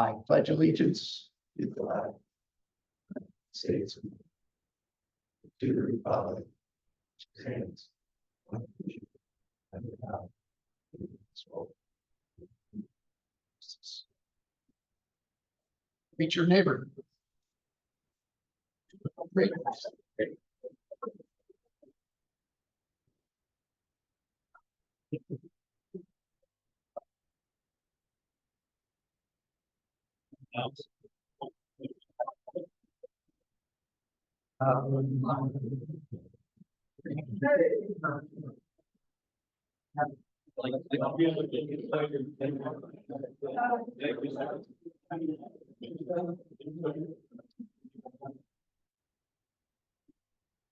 I pledge allegiance to the flag of the United States, to the republic which stands one nation under God, indivisible. Meet your neighbor. Great.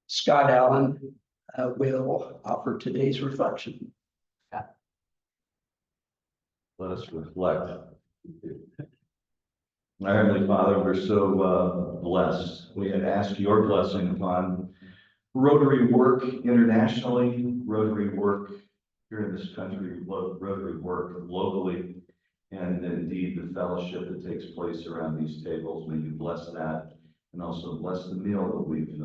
Scott Allen will offer today's reflection. Let us reflect. Our Heavenly Father, we're so blessed. We had asked your blessing upon Rotary work internationally, Rotary work here in this country, Rotary work locally, and indeed the fellowship that takes place around these tables. May you bless that, and also bless the meal that we've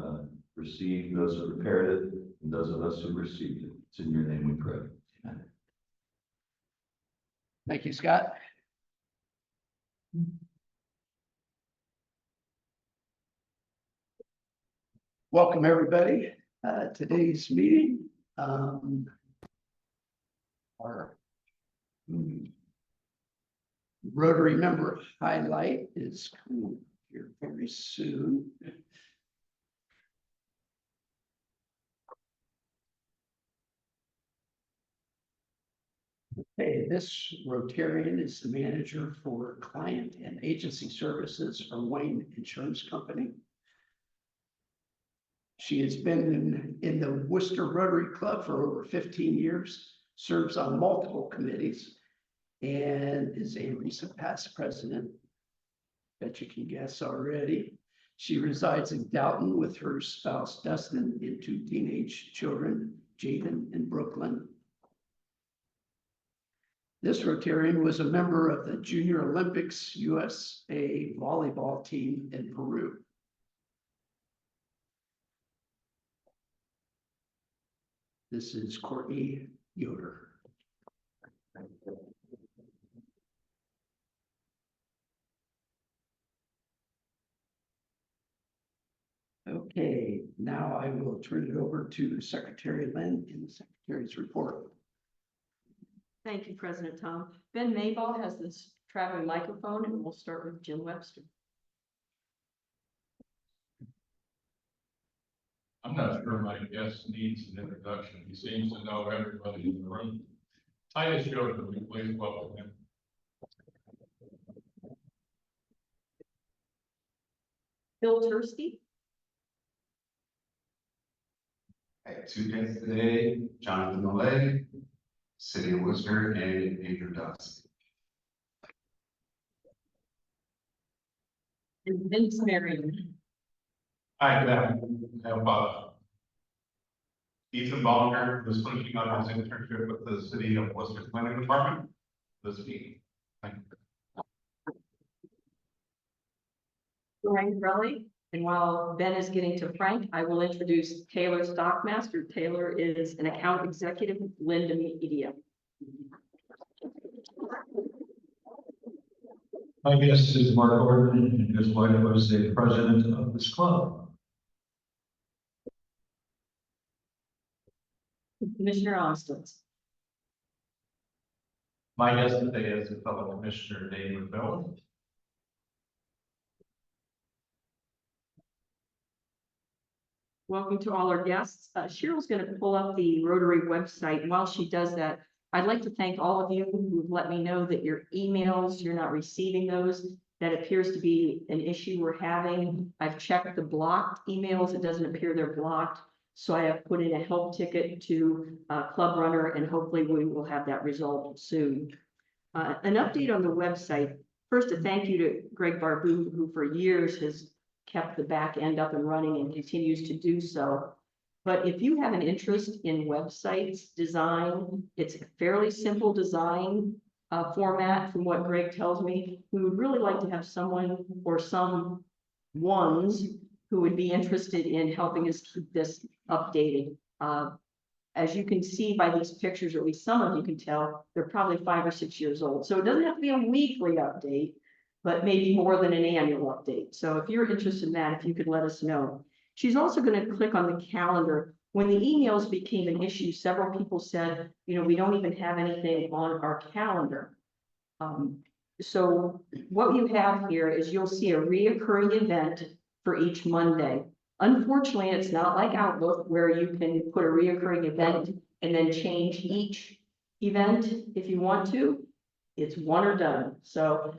received, those who prepared it, and those of us who received it. It's in your name we pray. Amen. Thank you, Scott. Welcome, everybody. Today's meeting, our Rotary member highlight is coming here very soon. Okay, this Rotarian is the manager for client and agency services for Wayne Insurance Company. She has been in the Wooster Rotary Club for over 15 years, serves on multiple committees, and is a recent past president. Bet you can guess already. She resides in Dalton with her spouse, Dustin, and 2 teenage children, Jaden and Brooklyn. This Rotarian was a member of the Junior Olympics USA volleyball team in Peru. This is Courtney Yoder. Okay, now I will turn it over to Secretary Lynn in the Secretary's report. Thank you, President Tom. Ben Mayball has this traveling microphone, and we'll start with Jim Webster. I'm not sure my guest needs an introduction. He seems to know everybody in the room. Titus Yoder, we please welcome him. Bill Tursky. I have 2 guests today, Jonathan Millay, City of Worcester, and Andrew Dawson. And Vince Marion. Hi, good afternoon. I have Ethan Ballinger, who's finishing up his internship with the City of Worcester Planning Department this week. Thank you. Frank Relly. And while Ben is getting to Frank, I will introduce Taylor Stockmaster. Taylor is an account executive with Linda Media. My guest is Mark Gordon, and his wife was the president of this club. Commissioner Austin. My guest today is fellow Commissioner David Bell. Welcome to all our guests. Cheryl's going to pull up the Rotary website. And while she does that, I'd like to thank all of you who've let me know that your emails, you're not receiving those. That appears to be an issue we're having. I've checked the blocked emails. It doesn't appear they're blocked. So I have put in a help ticket to Club Runner, and hopefully we will have that resolved soon. An update on the website. First, a thank you to Greg Barbu, who for years has kept the back end up and running and continues to do so. But if you have an interest in websites design, it's a fairly simple design. format, from what Greg tells me. We would really like to have someone or some ones who would be interested in helping us keep this updated. As you can see by these pictures, or at least some of you can tell, they're probably 5 or 6 years old. So it doesn't have to be a weekly update, but maybe more than an annual update. So if you're interested in that, if you could let us know. She's also going to click on the calendar. When the emails became an issue, several people said, you know, we don't even have anything on our calendar. So what you have here is you'll see a reoccurring event for each Monday. Unfortunately, it's not like Outlook where you can put a reoccurring event and then change each event if you want to. It's one or done. So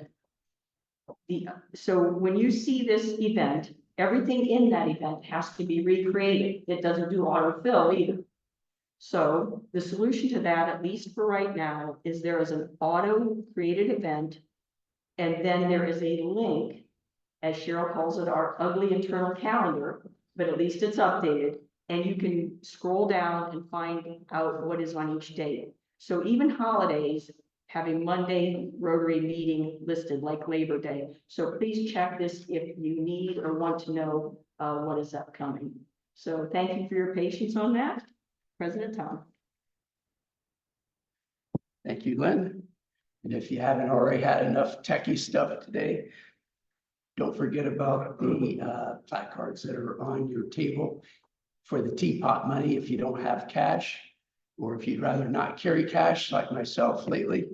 when you see this event, everything in that event has to be recreated. It doesn't do autofill either. So the solution to that, at least for right now, is there is an auto created event, and then there is a link, as Cheryl calls it, our ugly internal calendar, but at least it's updated, and you can scroll down and find out what is on each date. So even holidays have a Monday Rotary meeting listed, like Labor Day. So please check this if you need or want to know what is upcoming. So thank you for your patience on that. President Tom. Thank you, Lynn. And if you haven't already had enough techie stuff today, don't forget about the placards that are on your table for the teapot money if you don't have cash, or if you'd rather not carry cash like myself lately.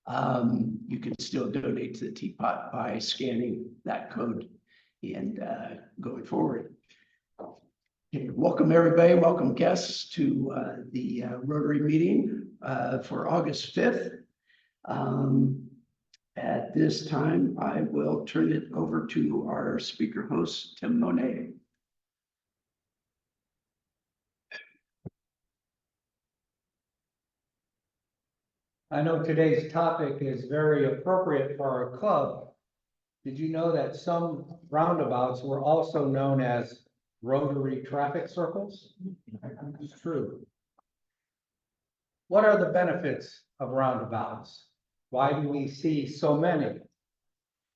You can still donate to the teapot by scanning that code and going forward. Okay, welcome everybody, welcome guests to the Rotary meeting for August 5th. At this time, I will turn it over to our speaker host, Tim Monet. I know today's topic is very appropriate for our club. Did you know that some roundabouts were also known as Rotary traffic circles? It's true. What are the benefits of roundabouts? Why do we see so many?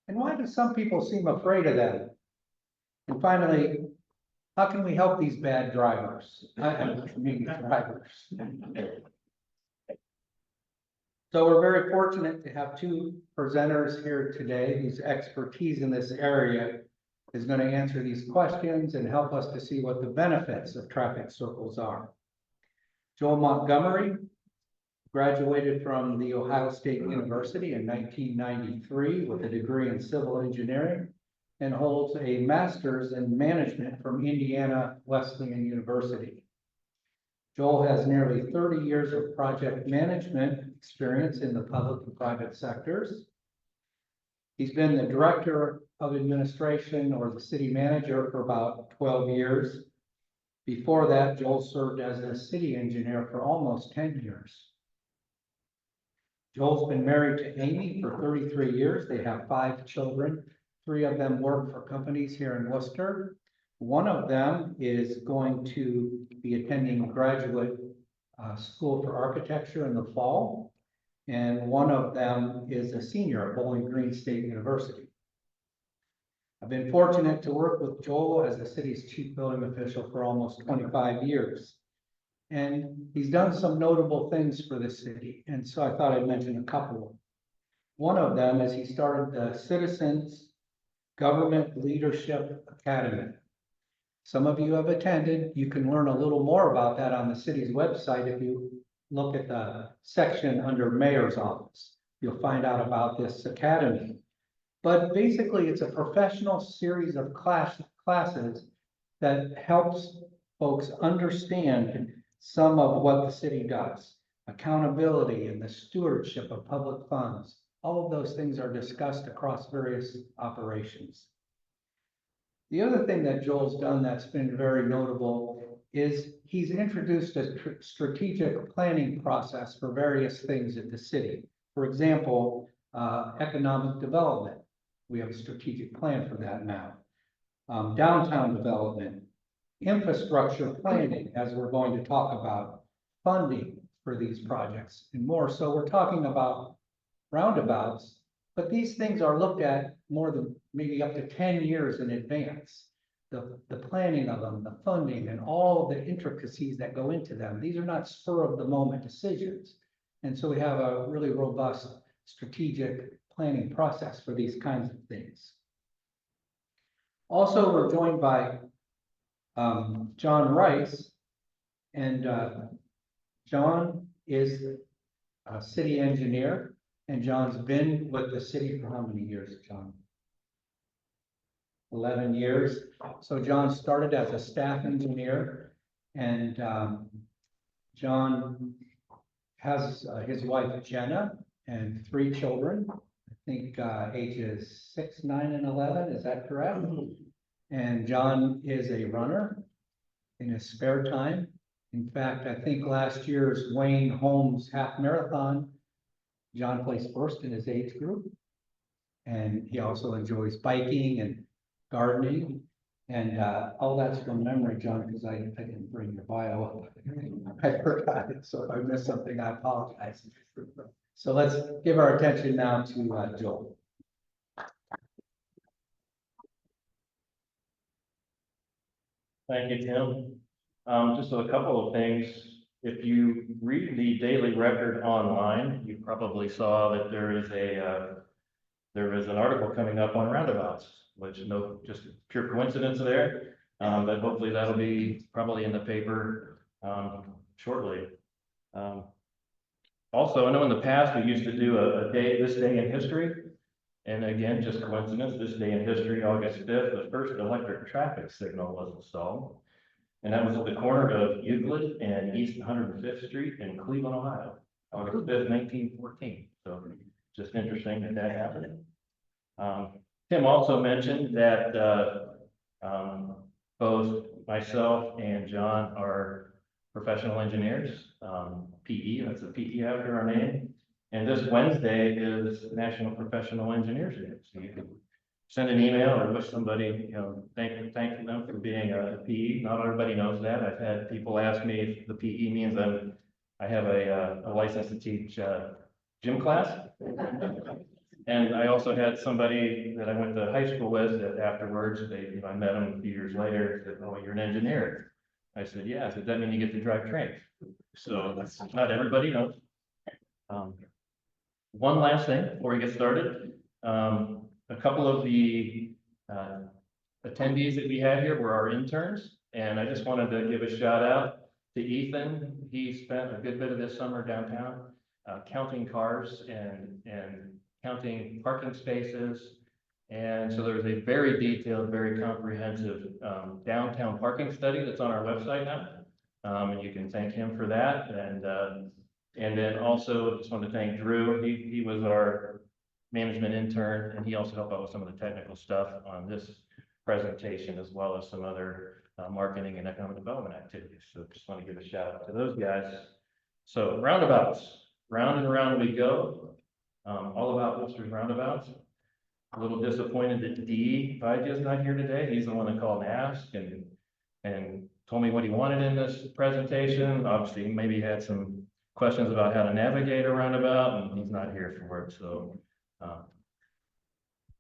And why do some people seem afraid of them? And finally, how can we help these bad drivers? I mean drivers. So we're very fortunate to have two presenters here today whose expertise in this area is going to answer these questions and help us to see what the benefits of traffic circles are. Joel Montgomery graduated from the Ohio State University in 1993 with a degree in civil engineering and holds a master's in management from Indiana Wesleyan University. Joel has nearly 30 years of project management experience in the public and private sectors. He's been the director of administration or the city manager for about 12 years. Before that, Joel served as a city engineer for almost 10 years. Joel's been married to Amy for 33 years. They have 5 children. 3 of them work for companies here in Worcester. One of them is going to be attending graduate school for architecture in the fall. And one of them is a senior at Bowling Green State University. I've been fortunate to work with Joel as the city's chief building official for almost 25 years. And he's done some notable things for the city. And so I thought I'd mention a couple. One of them is he started the Citizens Government Leadership Academy. Some of you have attended. You can learn a little more about that on the city's website. If you look at the section under Mayor's Office, you'll find out about this academy. But basically, it's a professional series of classes that helps folks understand some of what the city does. Accountability and the stewardship of public funds. All of those things are discussed across various operations. The other thing that Joel's done that's been very notable is he's introduced a strategic planning process for various things in the city. For example, economic development. We have a strategic plan for that now. Downtown development, infrastructure planning, as we're going to talk about, funding for these projects and more. So we're talking about roundabouts, but these things are looked at more than maybe up to 10 years in advance. The planning of them, the funding, and all the intricacies that go into them. These are not spur of the moment decisions. And so we have a really robust strategic planning process for these kinds of things. Also, we're joined by John Rice, and John is a city engineer, and John's been with the city for how many years, John? 11 years. So John started as a staff engineer, and John has his wife Jenna and 3 children. I think ages 6, 9, and 11. Is that correct? And John is a runner in his spare time. In fact, I think last year's Wayne Holmes half marathon, John placed first in his age group. And he also enjoys biking and gardening. And all that's from memory, John, because I didn't bring your bio up. I forgot it, so if I missed something, I apologize. So let's give our attention now to Joel. Thank you, Tim. Just a couple of things. If you read the Daily Record online, you probably saw that there is an article coming up on roundabouts, which just pure coincidence there. But hopefully that'll be probably in the paper shortly. Also, I know in the past we used to do this day in history. And again, just coincidence, this day in history, August 5th, the first electric traffic signal was installed. And that was at the corner of Euclid and East 105th Street in Cleveland, Ohio, August 5th, 1914. So just interesting that happened. Tim also mentioned that both myself and John are professional engineers, PE, that's a PE after our name. And this Wednesday is National Professional Engineers Day. So you can send an email or wish somebody, thank them for being a PE. Not everybody knows that. I've had people ask me if the PE means I have a license to teach gym class. And I also had somebody that I went to high school with that afterwards, I met them a few years later, said, "Oh, you're an engineer." I said, "Yeah." I said, "That means you get to drive trains." So that's not everybody knows. One last thing before we get started. A couple of the attendees that we had here were our interns, and I just wanted to give a shout out to Ethan. He spent a good bit of this summer downtown counting cars and counting parking spaces. And so there's a very detailed, very comprehensive downtown parking study that's on our website now. And you can thank him for that. And then also just want to thank Drew. He was our management intern, and he also helped out with some of the technical stuff on this presentation, as well as some other marketing and economic development activities. So just want to give a shout out to those guys. So roundabouts, round and around we go. All about Wooster's roundabouts. A little disappointed that D. Vaidya's not here today. He's the one that called and asked and told me what he wanted in this presentation. Obviously, maybe he had some questions about how to navigate a roundabout, and he's not here for it.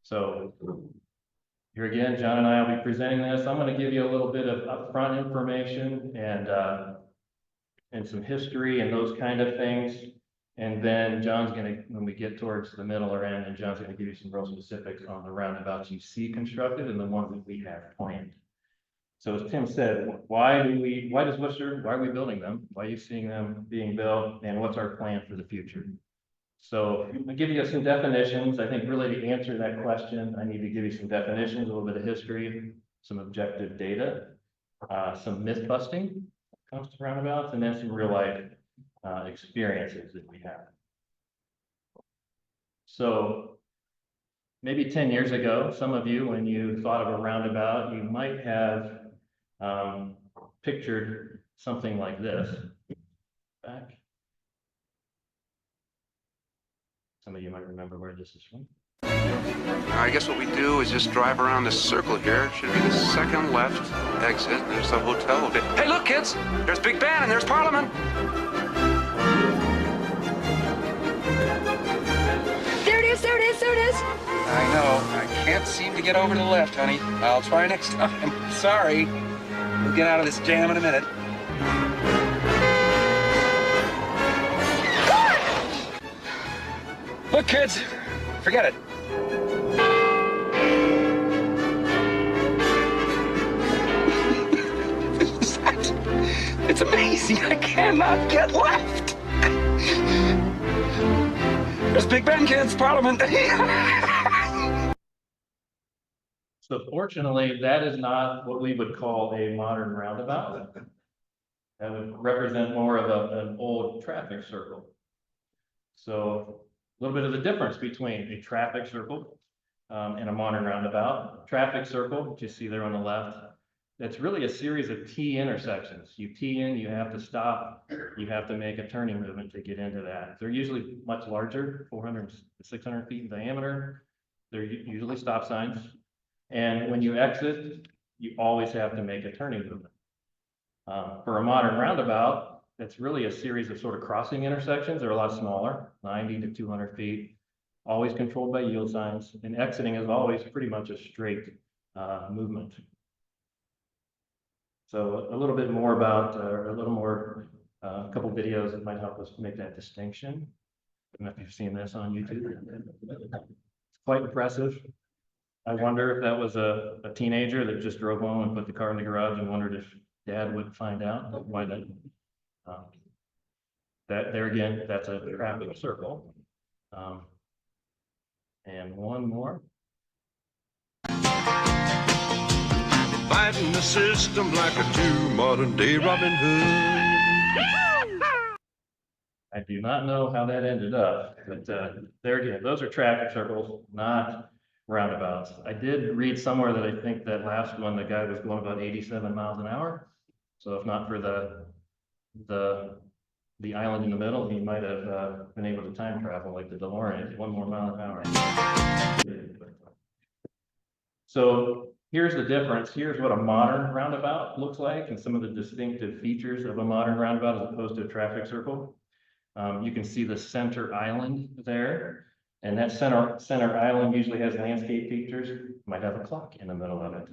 So here again, John and I will be presenting this. I'm going to give you a little bit of upfront information and some history and those kind of things. And then John's going to, when we get towards the middle or end, and John's going to give you some real specifics on the roundabouts you see constructed and the ones that we have planned. So as Tim said, why are we building them? Why are you seeing them being built? And what's our plan for the future? So I'll give you some definitions. I think really to answer that question, I need to give you some definitions, a little bit of history, some objective data, some myth busting when it comes to roundabouts, and then some real life experiences that we have. So maybe 10 years ago, some of you, when you thought of a roundabout, you might have pictured something like this. Back. Some of you might remember where this is from. I guess what we do is just drive around this circle here. It should be the second left exit. There's the hotel. Hey, look, kids! There's Big Ben and there's Parliament! there it is, there it is. I know. I can't seem to get over to the left, honey. I'll try next time. Sorry. We'll get out of this jam in a minute. Look, kids. Forget it. It's amazing. I cannot get left. There's Big Ben, kids, Parliament. So fortunately, that is not what we would call a modern roundabout. That would represent more of an old traffic circle. So a little bit of the difference between a traffic circle and a modern roundabout. Traffic circle, which you see there on the left, that's really a series of T intersections. You T in, you have to stop, you have to make a turning movement to get into that. They're usually much larger, 400 to 600 feet in diameter. They're usually stop signs. And when you exit, you always have to make a turning movement. For a modern roundabout, it's really a series of sort of crossing intersections. They're a lot smaller, 90 to 200 feet, always controlled by yield signs. And exiting is always pretty much a straight movement. So a little bit more about, a couple videos that might help us make that distinction. I don't know if you've seen this on YouTube. It's quite impressive. I wonder if that was a teenager that just drove home and put the car in the garage and wondered if dad would find out why that. That there again, that's a traffic circle. And one more. Fighting the system like a true modern day Robin Hood. I do not know how that ended up, but there again, those are traffic circles, not roundabouts. I did read somewhere that I think that last one, the guy was going about 87 miles an hour. So if not for the island in the middle, he might have been able to time travel like the DeLorean, 1 more mile an hour. So here's the difference. Here's what a modern roundabout looks like and some of the distinctive features of a modern roundabout as opposed to a traffic circle. You can see the center island there. And that center island usually has landscape features, might have a clock in the middle of it.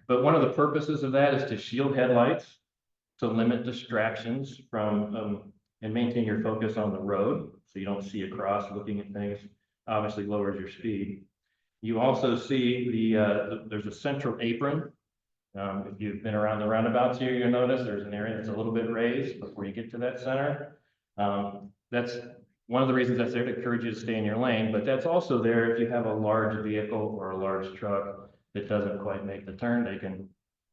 But one of the purposes of that is to shield headlights, to limit distractions from, and maintain your focus on the road. So you don't see across looking at things, obviously lowers your speed. You also see there's a central apron. If you've been around the roundabouts here, you'll notice there's an area that's a little bit raised before you get to that center. That's one of the reasons that's there to encourage you to stay in your lane, but that's also there if you have a large vehicle or a large truck that doesn't quite make the turn,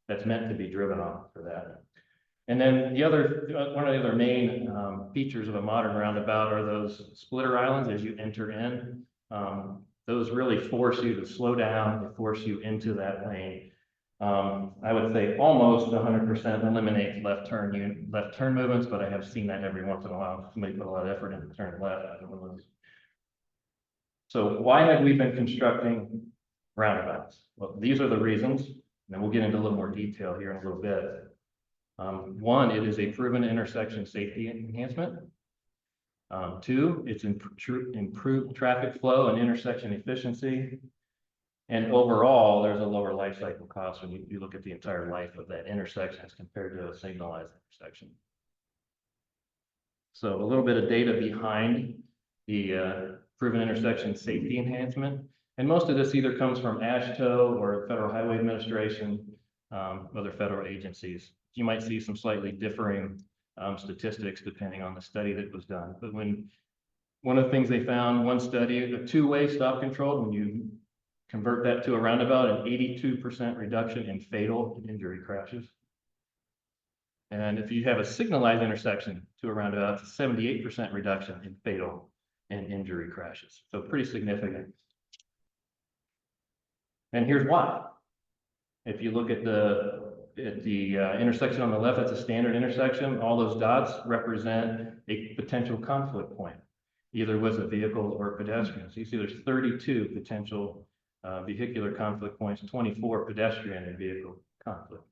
that's meant to be driven on for that. And then one of the other main features of a modern roundabout are those splitter islands as you enter in. Those really force you to slow down, they force you into that lane. I would say almost 100% eliminates left turn movements, but I have seen that every once in a while. Somebody put a lot of effort into turning left. So why have we been constructing roundabouts? Well, these are the reasons, and we'll get into a little more detail here in a little bit. One, it is a proven intersection safety enhancement. Two, it's improved traffic flow and intersection efficiency. And overall, there's a lower life cycle cost when you look at the entire life of that intersection as compared to a signalized intersection. So a little bit of data behind the proven intersection safety enhancement. And most of this either comes from AASHTO or Federal Highway Administration, other federal agencies. You might see some slightly differing statistics depending on the study that was done. But one of the things they found, one study, a two-way stop control, when you convert that to a roundabout, an 82% reduction in fatal and injury crashes. And if you have a signalized intersection to a roundabout, it's a 78% reduction in fatal and injury crashes. So pretty significant. And here's why. If you look at the intersection on the left, that's a standard intersection. All those dots represent a potential conflict point, either with a vehicle or pedestrian. So you see there's 32 potential vehicular conflict points, 24 pedestrian and vehicle conflict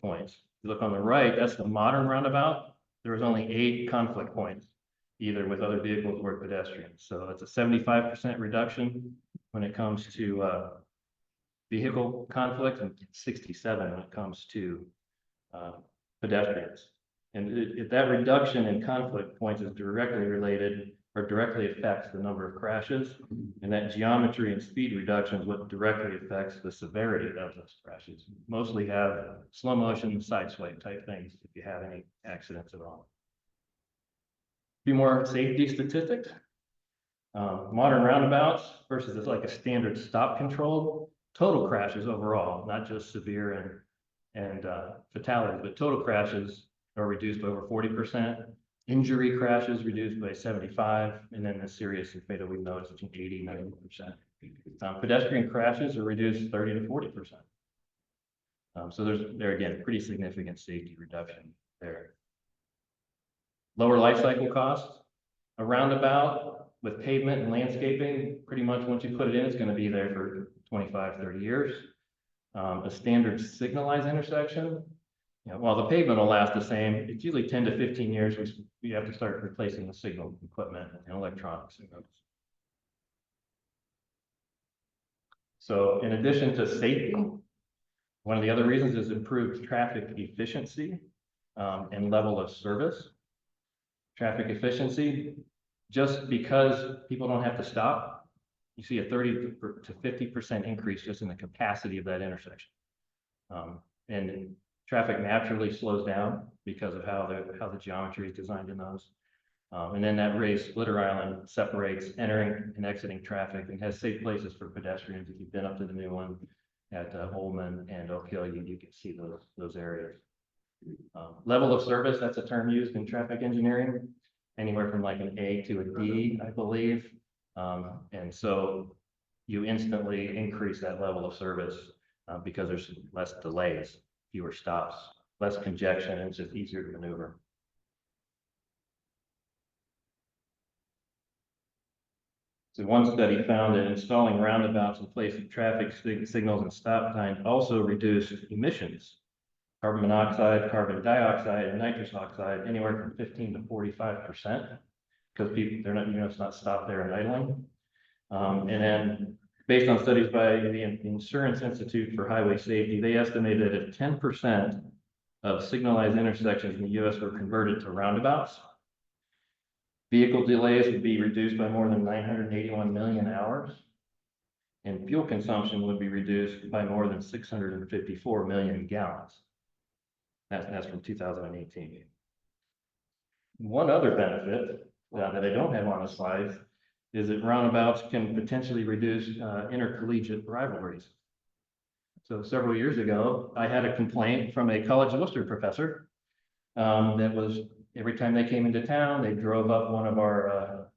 points. If you look on the right, that's the modern roundabout. There was only 8 conflict points, either with other vehicles or pedestrians. So it's a 75% reduction when it comes to vehicle conflict and 67 when it comes to pedestrians. And if that reduction in conflict points is directly related or directly affects the number of crashes, and that geometry and speed reduction is what directly affects the severity of those crashes. Mostly have slow motion, side swipe type things if you have any accidents at all. A few more safety statistics. Modern roundabouts versus like a standard stop control, total crashes overall, not just severe and fatalities, but total crashes are reduced by over 40%. Injury crashes reduced by 75%, and then the serious and fatal we know is between 80 and 90%. Pedestrian crashes are reduced 30 to 40%. So there again, pretty significant safety reduction there. Lower life cycle costs. A roundabout with pavement and landscaping, pretty much once you put it in, it's going to be there for 25, 30 years. A standard signalized intersection, while the pavement will last the same, it's usually 10 to 15 years, we have to start replacing the signal equipment and electronics. So in addition to safety, one of the other reasons is improved traffic efficiency and level of service. Traffic efficiency, just because people don't have to stop, you see a 30 to 50% increase just in the capacity of that intersection. And traffic naturally slows down because of how the geometry is designed in those. And then that raised splitter island separates entering and exiting traffic and has safe places for pedestrians. If you've been up to the new one at Holman and Oak Hill, you can see those areas. Level of service, that's a term used in traffic engineering, anywhere from like an A to a D, I believe. And so you instantly increase that level of service because there's less delays, fewer stops, less congestion, and it's just easier to maneuver. So one study found that installing roundabouts in place of traffic signals and stop signs also reduced emissions, carbon monoxide, carbon dioxide, and nitrous oxide, anywhere from 15 to 45%, because they're not, it's not stopped there and idling. And then based on studies by the Insurance Institute for Highway Safety, they estimated that if 10% of signalized intersections in the US were converted to roundabouts, vehicle delays would be reduced by more than 981 million hours, and fuel consumption would be reduced by more than 654 million gallons. That's from 2018. One other benefit that I don't have on the slides is that roundabouts can potentially reduce intercollegiate rivalries. So several years ago, I had a complaint from a College of Wooster professor that was every time they came into town, they drove up one of our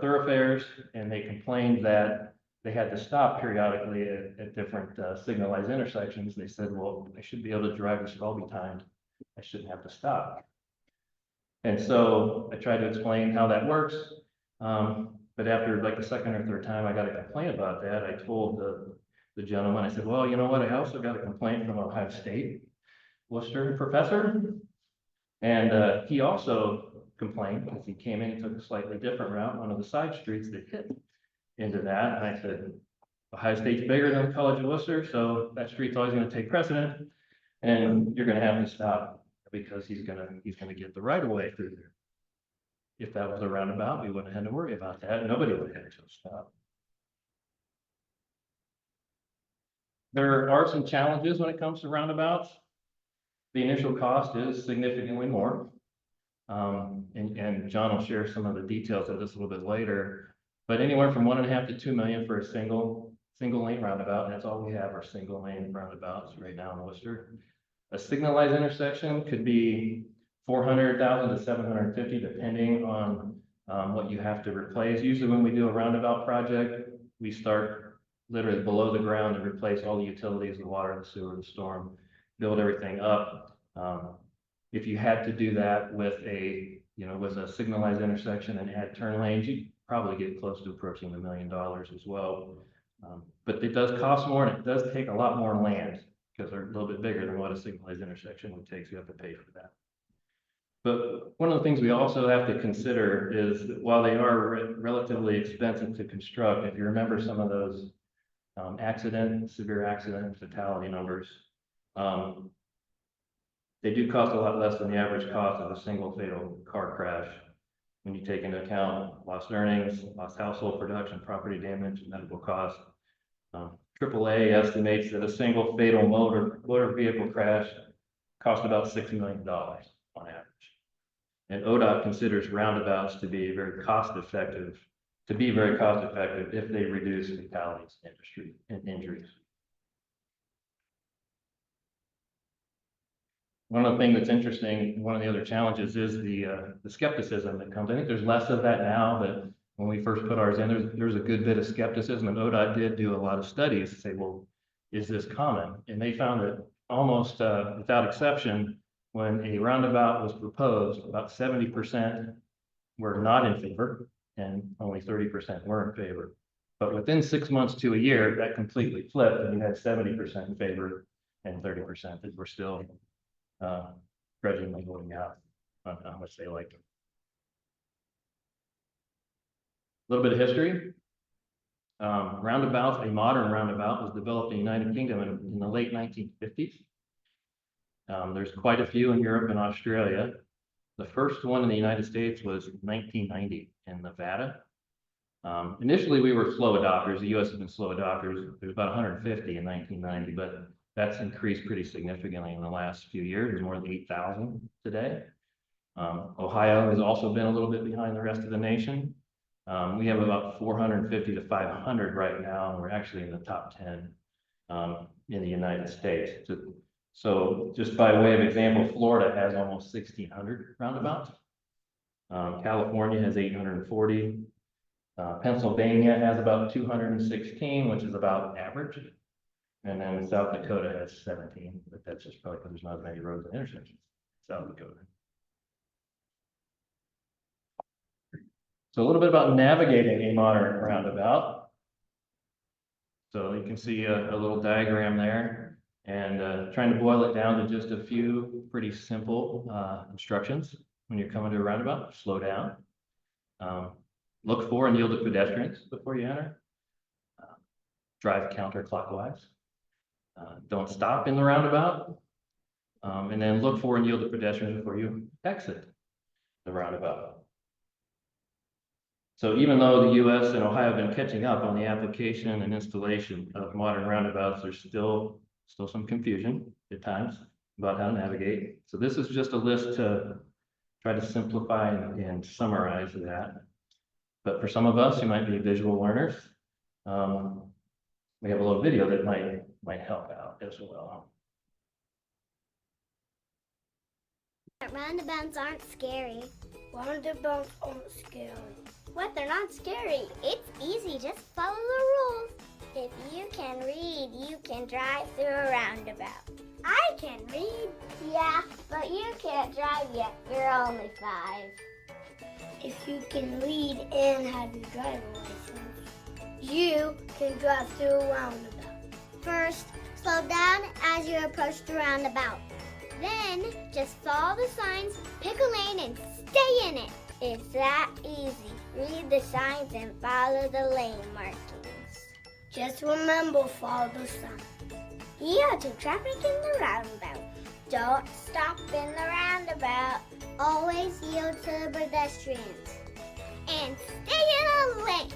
thoroughfares, and they complained that they had to stop periodically at different signalized intersections. They said, well, I should be able to drive this all be timed. I shouldn't have to stop. And so I tried to explain how that works. But after like the second or third time I got a complaint about that, I told the gentleman, I said, well, you know what? I also got a complaint from Ohio State Wooster professor. And he also complained because he came in and took a slightly different route, one of the side streets that hit into that. And I said, Ohio State's bigger than the College of Wooster, so that street's always going to take precedent, and you're going to have to stop because he's going to get the right of way through there. If that was a roundabout, we wouldn't have to worry about that. Nobody would have to stop. There are some challenges when it comes to roundabouts. The initial cost is significantly more. And John will share some of the details of this a little bit later, but anywhere from 1.5 to 2 million for a single lane roundabout. And that's all we have are single lane roundabouts right now in Worcester. A signalized intersection could be 400,000 to 750, depending on what you have to replace. Usually when we do a roundabout project, we start literally below the ground and replace all the utilities, the water, the sewer, the storm, build everything up. If you had to do that with a signalized intersection and add turn lanes, you'd probably get close to approaching $1 million as well. But it does cost more, and it does take a lot more land because they're a little bit bigger than what a signalized intersection would take, so you have to pay for that. But one of the things we also have to consider is that while they are relatively expensive to construct, if you remember some of those severe accident fatality numbers, they do cost a lot less than the average cost of a single fatal car crash. When you take into account lost earnings, lost household production, property damage, and medical costs. AAA estimates that a single fatal motor vehicle crash cost about $6 million on average. And ODOT considers roundabouts to be very cost effective if they reduce fatalities, and injuries. One of the things that's interesting, one of the other challenges is the skepticism that comes. I think there's less of that now, but when we first put ours in, there's a good bit of skepticism, and ODOT did do a lot of studies to say, well, is this common? And they found that almost without exception, when a roundabout was proposed, about 70% were not in favor and only 30% were in favor. But within 6 months to a year, that completely flipped, and you had 70% in favor and 30% that were still grudgingly voting out on how much they liked them. A little bit of history. Roundabouts, a modern roundabout, was developed in the United Kingdom in the late 1950s. There's quite a few in Europe and Australia. The first one in the United States was 1990 in Nevada. Initially, we were slow adopters. The U.S. has been slow adopters. There's about 150 in 1990, but that's increased pretty significantly in the last few years. There's more than 8,000 today. Ohio has also been a little bit behind the rest of the nation. We have about 450 to 500 right now, and we're actually in the top 10 in the United States. So just by way of example, Florida has almost 1,600 roundabouts. California has 840. Pennsylvania has about 216, which is about average. And then South Dakota has 17, but that's just probably because there's not as many roads and intersections in South Dakota. So a little bit about navigating a modern roundabout. So you can see a little diagram there, and trying to boil it down to just a few pretty simple instructions. When you're coming to a roundabout, slow down. Look for and yield to pedestrians before you enter. Drive counterclockwise. Don't stop in the roundabout. And then look for and yield to pedestrians before you exit the roundabout. So even though the US and Ohio have been catching up on the application and installation of modern roundabouts, there's still some confusion at times about how to navigate. So this is just a list to try to simplify and summarize that. But for some of us who might be visual learners, we have a little video that might help out as well. Roundabouts aren't scary. Roundabouts aren't scary. What? They're not scary. It's easy. Just follow the rules. If you can read, you can drive through a roundabout. I can read. Yeah, but you can't drive yet. You're only 5. If you can read and have your driver's license, you can drive through a roundabout. First, slow down as you approach the roundabout. Then, just follow the signs, pick a lane, and stay in it. It's that easy. Read the signs and follow the lane markings. Just remember, follow the signs. Yield to traffic in the roundabout. Don't stop in the roundabout. Always yield to the pedestrians. And stay in a lane.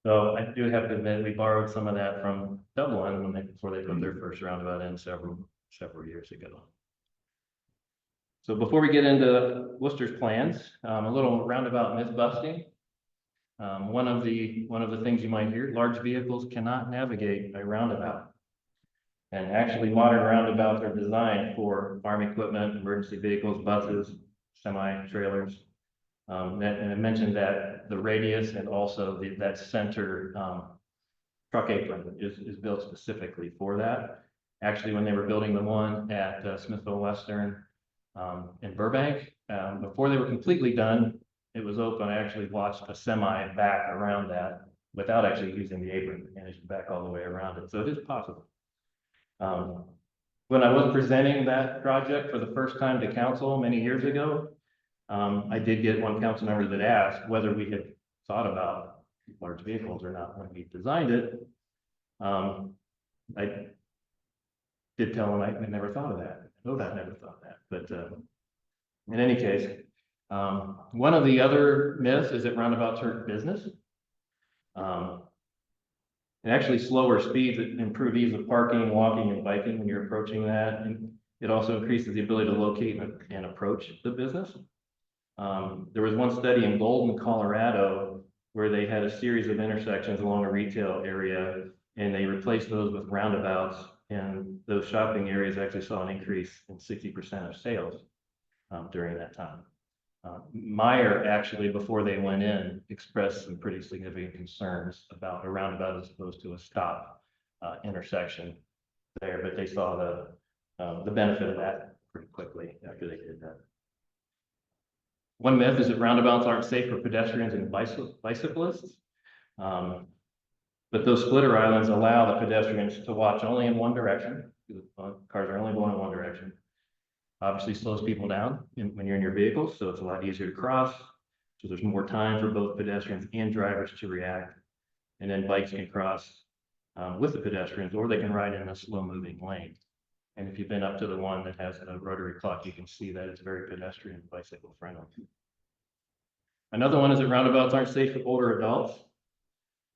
So I do have to admit, we borrowed some of that from Dublin before they put their first roundabout in several years ago. So before we get into Wooster's plans, a little roundabout myth busting. One of the things you might hear: large vehicles cannot navigate a roundabout. And actually, modern roundabouts are designed for farm equipment, emergency vehicles, buses, semi-trailers. And I mentioned that the radius and also that center truck apron is built specifically for that. Actually, when they were building the one at Smithville Western in Burbank, before they were completely done, it was open. I actually watched a semi back around that without actually using the apron, and managed to back all the way around it. So it is possible. When I was presenting that project for the first time to council many years ago, I did get one council member that asked whether we had thought about large vehicles or not when we designed it. I did tell him I never thought of that. I never thought that, but in any case, one of the other myths is that roundabouts hurt business. And actually slower speeds improve ease of parking, walking, and biking when you're approaching that. And it also increases the ability to locate and approach the business. There was one study in Golden, Colorado, where they had a series of intersections along a retail area, and they replaced those with roundabouts. And those shopping areas actually saw an increase in 60% of sales during that time. Meyer actually, before they went in, expressed some pretty significant concerns about a roundabout as opposed to a stop intersection there, but they saw the benefit of that pretty quickly after they did that. One myth is that roundabouts aren't safe for pedestrians and bicyclists. But those splitter islands allow the pedestrians to watch only in one direction. Cars are only going in one direction. Obviously slows people down when you're in your vehicle, so it's a lot easier to cross. So there's more time for both pedestrians and drivers to react. And then bikes can cross with the pedestrians, or they can ride in a slow moving lane. And if you've been up to the one that has a rotary clock, you can see that it's very pedestrian bicycle friendly. Another one is that roundabouts aren't safe for older adults.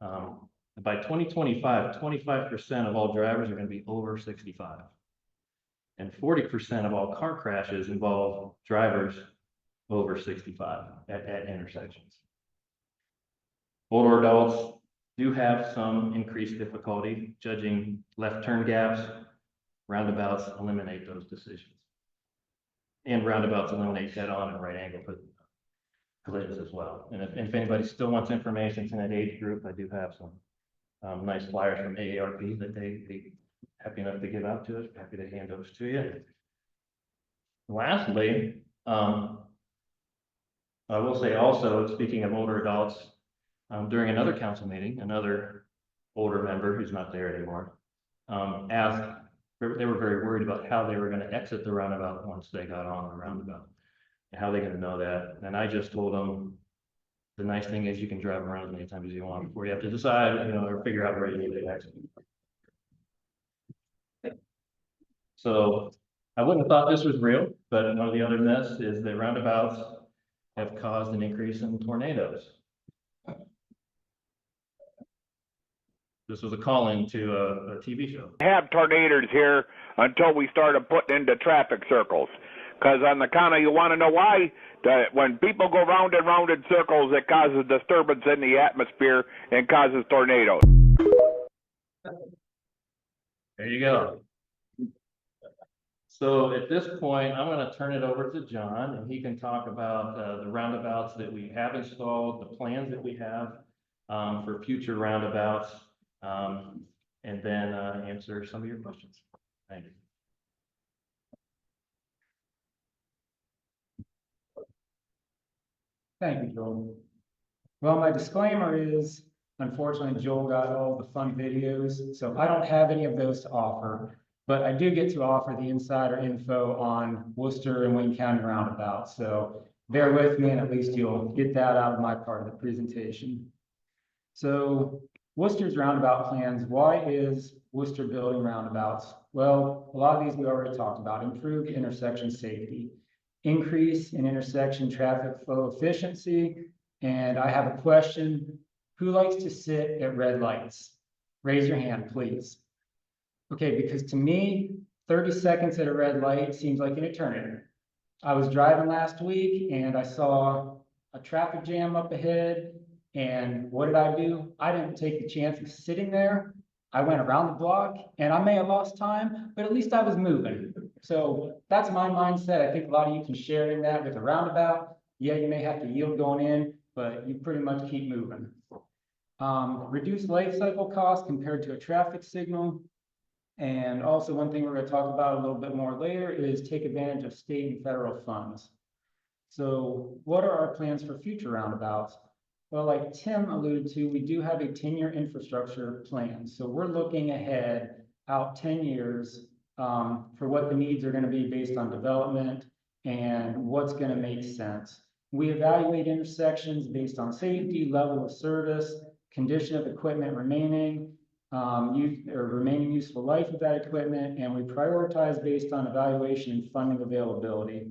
By 2025, 25% of all drivers are going to be over 65. And 40% of all car crashes involve drivers over 65 at intersections. Older adults do have some increased difficulty judging left turn gaps. Roundabouts eliminate those decisions. And roundabouts eliminate head-on and right angle collisions as well. And if anybody still wants information in that age group, I do have some nice flyers from AARP that they happy enough to give out to us. Happy to hand those to you. Lastly, I will say also, speaking of older adults, during another council meeting, another older member who's not there anymore asked, they were very worried about how they were going to exit the roundabout once they got on the roundabout. How are they going to know that? And I just told them, the nice thing is you can drive around as many times as you want before you have to decide, or figure out where you need to exit. So I wouldn't have thought this was real, but one of the other myths is that roundabouts have caused an increase in tornadoes. This was a call-in to a TV show. Have tornadoes here until we started putting into traffic circles. Because on the counter, you want to know why? When people go round and round in circles, it causes disturbance in the atmosphere and causes tornadoes. There you go. So at this point, I'm going to turn it over to John, and he can talk about the roundabouts that we have installed, the plans that we have for future roundabouts, and then answer some of your questions. Thank you. Thank you, Joel. Well, my disclaimer is, unfortunately, Joel got all the fun videos, so I don't have any of those to offer, but I do get to offer the insider info on Wooster and Wayne County roundabouts. So bear with me, and at least you'll get that out of my part of the presentation. So Wooster's roundabout plans. Why is Wooster building roundabouts? Well, a lot of these we already talked about. Improved intersection safety, increase in intersection traffic flow efficiency. And I have a question. Who likes to sit at red lights? Raise your hand, please. Okay, because to me, 30 seconds at a red light seems like an eternity. I was driving last week and I saw a traffic jam up ahead. And what did I do? I didn't take the chance of sitting there. I went around the block, and I may have lost time, but at least I was moving. So that's my mindset. I think a lot of you can share in that with a roundabout. Yeah, you may have to yield going in, but you pretty much keep moving. Reduce life cycle costs compared to a traffic signal. And also one thing we're going to talk about a little bit more later is take advantage of state and federal funds. So what are our plans for future roundabouts? Well, like Tim alluded to, we do have a 10-year infrastructure plan. So we're looking ahead out 10 years for what the needs are going to be based on development and what's going to make sense. We evaluate intersections based on safety, level of service, condition of equipment remaining, remaining useful life of that equipment, and we prioritize based on evaluation and funding availability.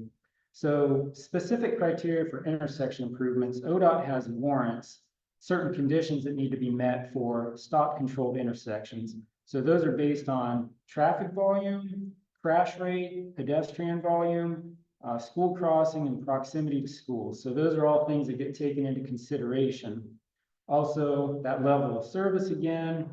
So specific criteria for intersection improvements, ODOT has warrants certain conditions that need to be met for stop controlled intersections. So those are based on traffic volume, crash rate, pedestrian volume, school crossing, and proximity to schools. So those are all things that get taken into consideration. Also, that level of service again.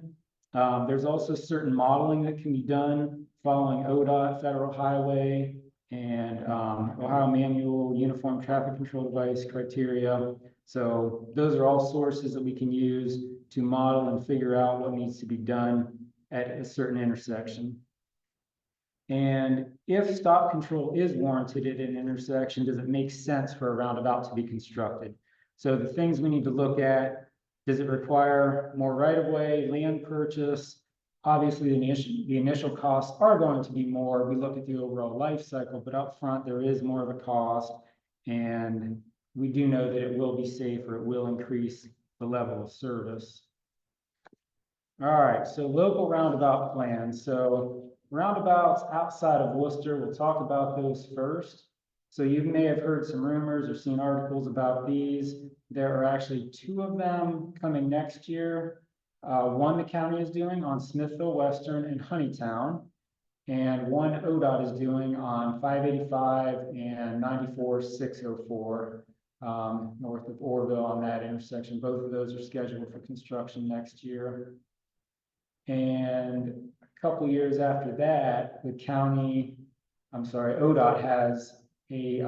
There's also certain modeling that can be done following ODOT, Federal Highway, and Ohio Manual Uniform Traffic Control Device criteria. So those are all sources that we can use to model and figure out what needs to be done at a certain intersection. And if stop control is warranted at an intersection, does it make sense for a roundabout to be constructed? So the things we need to look at, does it require more right-of-way, land purchase? Obviously, the initial costs are going to be more. We look at the overall life cycle, but up front, there is more of a cost. And we do know that it will be safer. It will increase the level of service. All right, so local roundabout plans. So roundabouts outside of Worcester, we'll talk about those first. So you may have heard some rumors or seen articles about these. There are actually 2 of them coming next year. One the county is doing on Smithville Western and Honeytown, and one ODOT is doing on 585 and 94-604 north of Orville on that intersection. Both of those are scheduled for construction next year. And a couple years after that, ODOT has a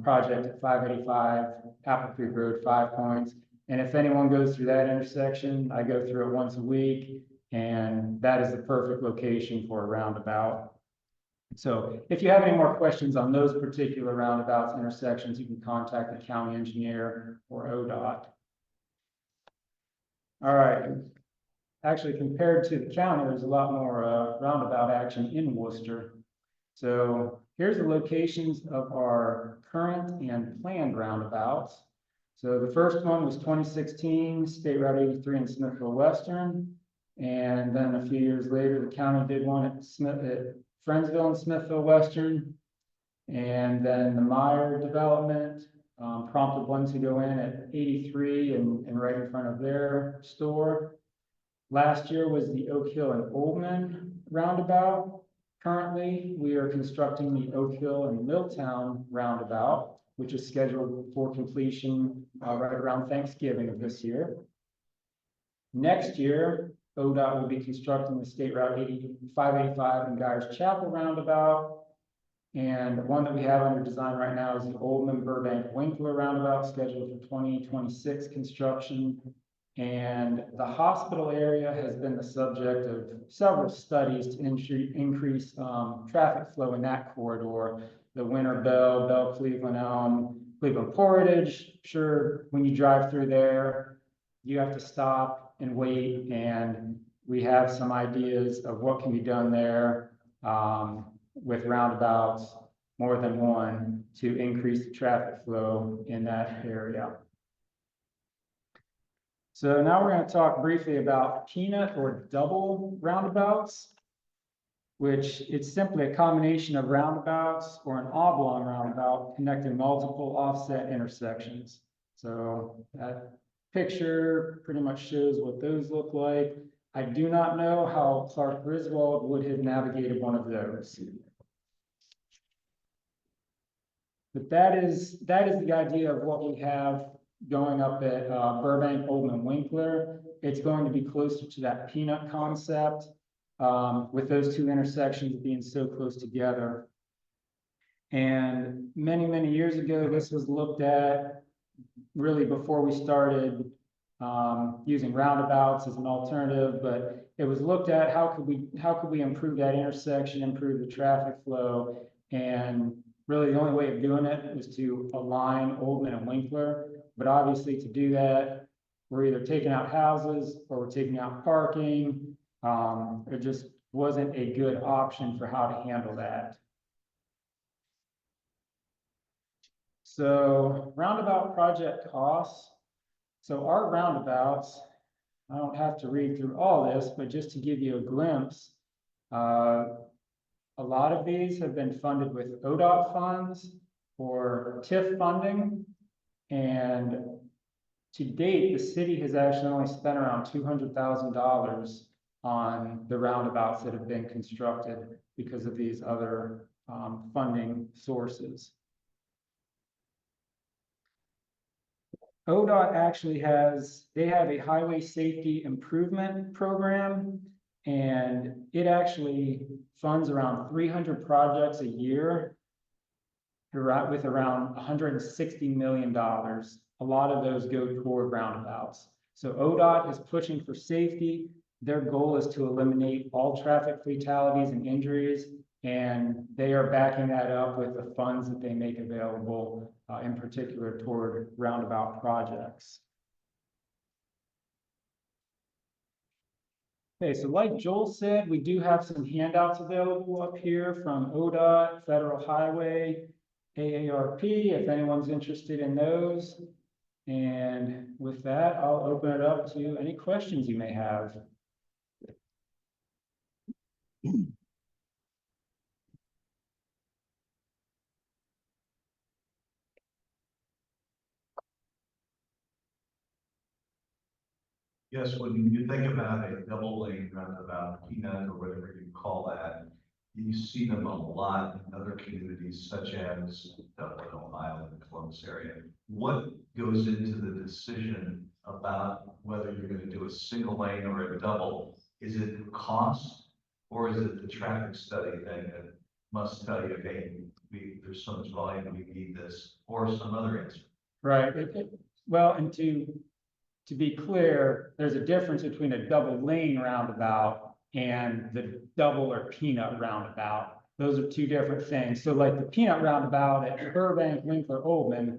project at 585 Apple Creek Road, 5 Points. And if anyone goes through that intersection, I go through it once a week, and that is the perfect location for a roundabout. So if you have any more questions on those particular roundabouts intersections, you can contact the county engineer or ODOT. All right. Actually, compared to the county, there's a lot more roundabout action in Worcester. So here's the locations of our current and planned roundabouts. So the first one was 2016, State Route 83 in Smithville Western. And then a few years later, the county did one at Friendsville and Smithville Western. And then the Meyer development prompted one to go in at 83 and right in front of their store. Last year was the Oak Hill and Oldman roundabout. Currently, we are constructing the Oak Hill and Milltown roundabout, which is scheduled for completion right around Thanksgiving of this year. Next year, ODOT will be constructing the State Route 585 and Geyers Chapel roundabout. And the one that we have under design right now is the Oldman Burbank Winkler roundabout, scheduled for 2026 construction. And the hospital area has been the subject of several studies to increase traffic flow in that corridor. The Winter Bell, Cleveland Elm, Cleveland Portage. Sure, when you drive through there, you have to stop and wait. And we have some ideas of what can be done there with roundabouts, more than one, to increase the traffic flow in that area. So now we're going to talk briefly about peanut or double roundabouts, which it's simply a combination of roundabouts or an oblong roundabout connecting multiple offset intersections. So that picture pretty much shows what those look like. I do not know how Clark Griswold would have navigated one of those. But that is the idea of what we have going up at Burbank, Oldman, Winkler. It's going to be closer to that peanut concept with those 2 intersections being so close together. And many, many years ago, this was looked at really before we started using roundabouts as an alternative, but it was looked at how could we improve that intersection, improve the traffic flow. And really the only way of doing it was to align Oldman and Winkler. But obviously to do that, we're either taking out houses or we're taking out parking. It just wasn't a good option for how to handle that. So roundabout project costs. So our roundabouts, I don't have to read through all this, but just to give you a glimpse, a lot of these have been funded with ODOT funds or TIF funding. And to date, the city has actually only spent around $200,000 on the roundabouts that have been constructed because of these other funding sources. ODOT actually they have a highway safety improvement program, and it actually funds around 300 projects a year with around $160 million. A lot of those go toward roundabouts. So ODOT is pushing for safety. Their goal is to eliminate all traffic fatalities and injuries, and they are backing that up with the funds that they make available, in particular toward roundabout projects. Okay, so like Joel said, we do have some handouts available up here from ODOT, Federal Highway, AARP, if anyone's interested in those. And with that, I'll open it up to any questions you may have. Yes, when you think about a double lane roundabout, peanut or whatever you call that, you see them a lot in other communities such as Dublin, Ohio, and the Columbus area. What goes into the decision about whether you're going to do a single lane or a double? Is it cost, or is it the traffic study that must tell you, hey, there's so much volume, we need this, or some other answer? Right. Well, and to be clear, there's a difference between a double lane roundabout and the double or peanut roundabout. Those are two different things. So like the peanut roundabout at Burbank, Winkler, Oldman,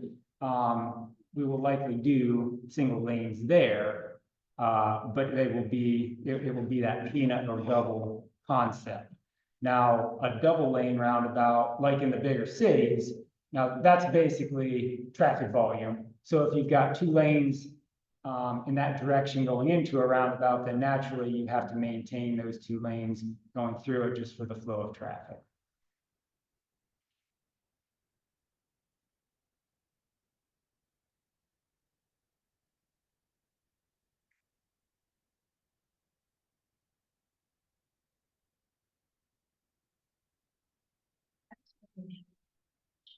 we will likely do single lanes there, but it will be that peanut or double concept. Now, a double lane roundabout, like in the bigger cities, now that's basically traffic volume. So if you've got two lanes in that direction going into a roundabout, then naturally you have to maintain those two lanes going through it just for the flow of traffic.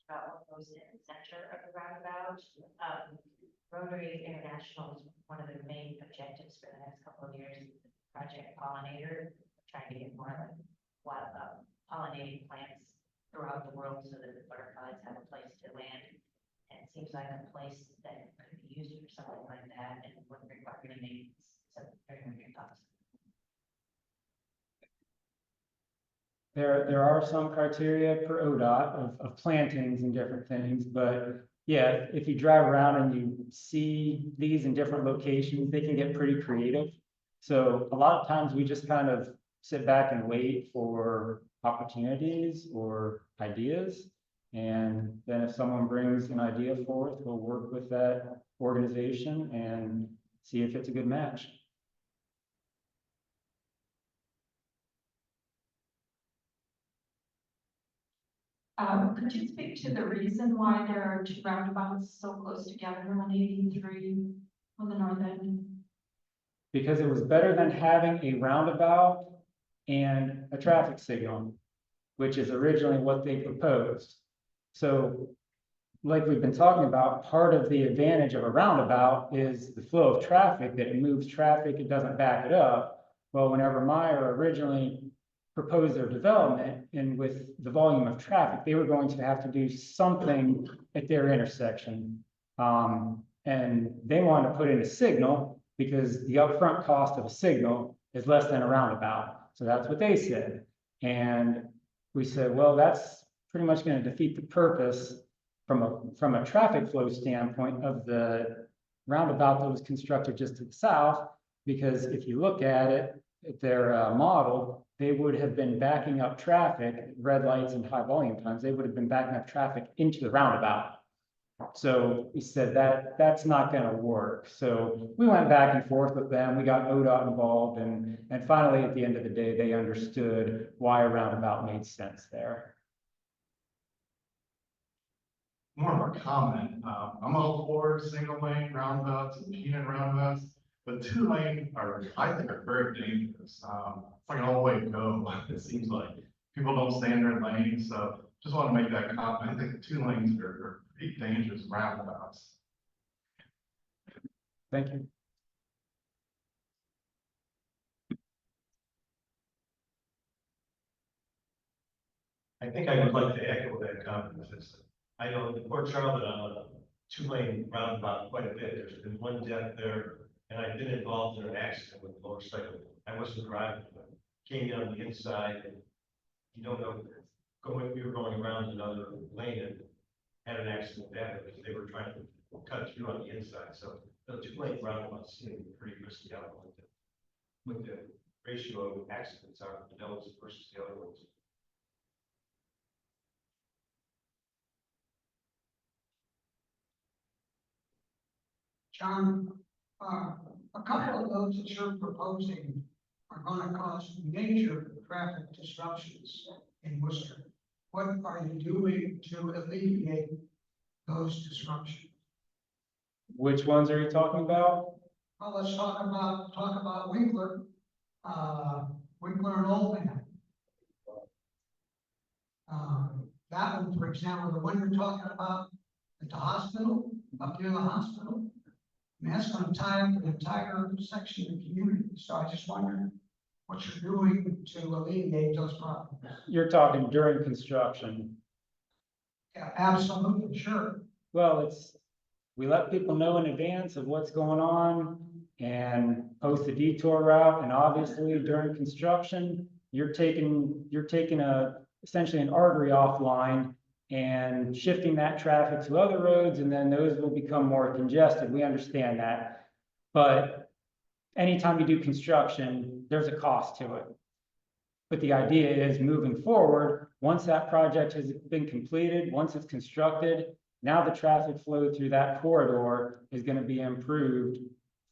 About what goes in the center of the roundabout. Rotary International is one of the main objectives for the next couple of years. Project Pollinator, trying to get more like wild pollinating plants throughout the world so that the butterflies have a place to land. And it seems like a place that could be used for something like that and wouldn't require any maintenance. So, very good thoughts. There are some criteria for ODOT of plantings and different things, but yeah, if you drive around and you see these in different locations, they can get pretty creative. So a lot of times we just kind of sit back and wait for opportunities or ideas. And then if someone brings an idea forth, we'll work with that organization and see if it's a good match. Could you speak to the reason why there are two roundabouts so close together on 83 on the north end? Because it was better than having a roundabout and a traffic signal, which is originally what they proposed. So like we've been talking about, part of the advantage of a roundabout is the flow of traffic, that it moves traffic, it doesn't back it up. Well, whenever Meyer originally proposed their development, and with the volume of traffic, they were going to have to do something at their intersection. And they wanted to put in a signal because the upfront cost of a signal is less than a roundabout. So that's what they said. And we said, well, that's pretty much going to defeat the purpose from a traffic flow standpoint of the roundabout that was constructed just to the south, because if you look at it, at their model, they would have been backing up traffic, red lights and high volume times, they would have been backing up traffic into the roundabout. So he said that's not gonna work. So we went back and forth with them. We got ODOT involved and finally at the end of the day, they understood why a roundabout made sense there. More of a comment, I'm all for single lane roundabouts and peanut roundabouts, but 2 lane are, I think, are very dangerous. It's like an all way go, it seems like. People don't stay in their lane, so just want to make that comment. I think 2 lanes are pretty dangerous roundabouts. Thank you. I think I would like to echo that comment. I know in Port Charlotte on a 2 lane roundabout quite a bit. There's been one death there, and I've been involved in an accident with a motorcycle. I wasn't driving, but came in on the inside, and you don't know, we were going around another lane and had an accident there because they were trying to cut through on the inside. So the 2 lane roundabouts seem pretty risky out with the ratio of accidents are those versus the other ones. John, a couple of those that you're proposing are gonna cause major traffic disruptions in Worcester. What are you doing to alleviate those disruptions? Which ones are you talking about? Well, let's talk about Winkler, Winkler and Old Man. That one, for example, the one you're talking about at the hospital, up near the hospital, and that's gonna tie up an entire section of the community, so I just wonder what you're doing to alleviate those problems. You're talking during construction. Yeah, absolutely, sure. Well, we let people know in advance of what's going on and post a detour route, and obviously during construction, you're taking essentially an artery offline and shifting that traffic to other roads, and then those will become more congested. We understand that. But anytime you do construction, there's a cost to it. But the idea is moving forward, once that project has been completed, once it's constructed, now the traffic flow through that corridor is going to be improved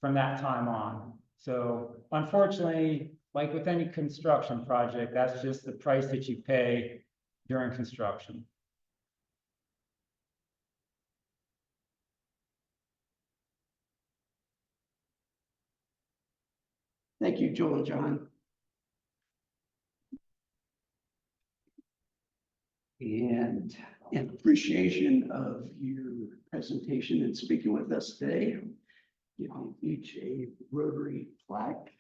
from that time on. So unfortunately, like with any construction project, that's just the price that you pay during construction. Thank you, Joel and John. And in appreciation of your presentation and speaking with us today, giving each a Rotary plaque.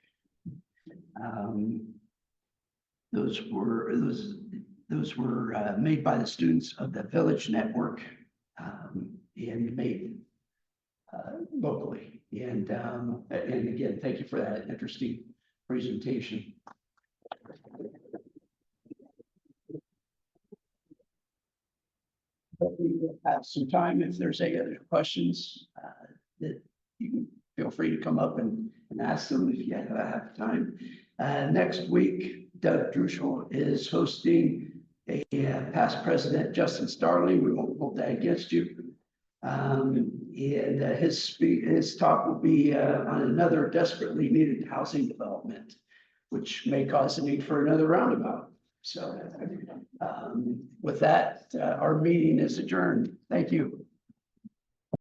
Those were made by the students of the Village Network and made locally. And again, thank you for that interesting presentation. We will have some time if there's any other questions that you can feel free to come up and ask them if you have time. Next week, Doug Druschel is hosting a past president, Justin Starling. We won't hold that against you. And his talk will be on another desperately needed housing development, which may cause the need for another roundabout. So with that, our meeting is adjourned. Thank you.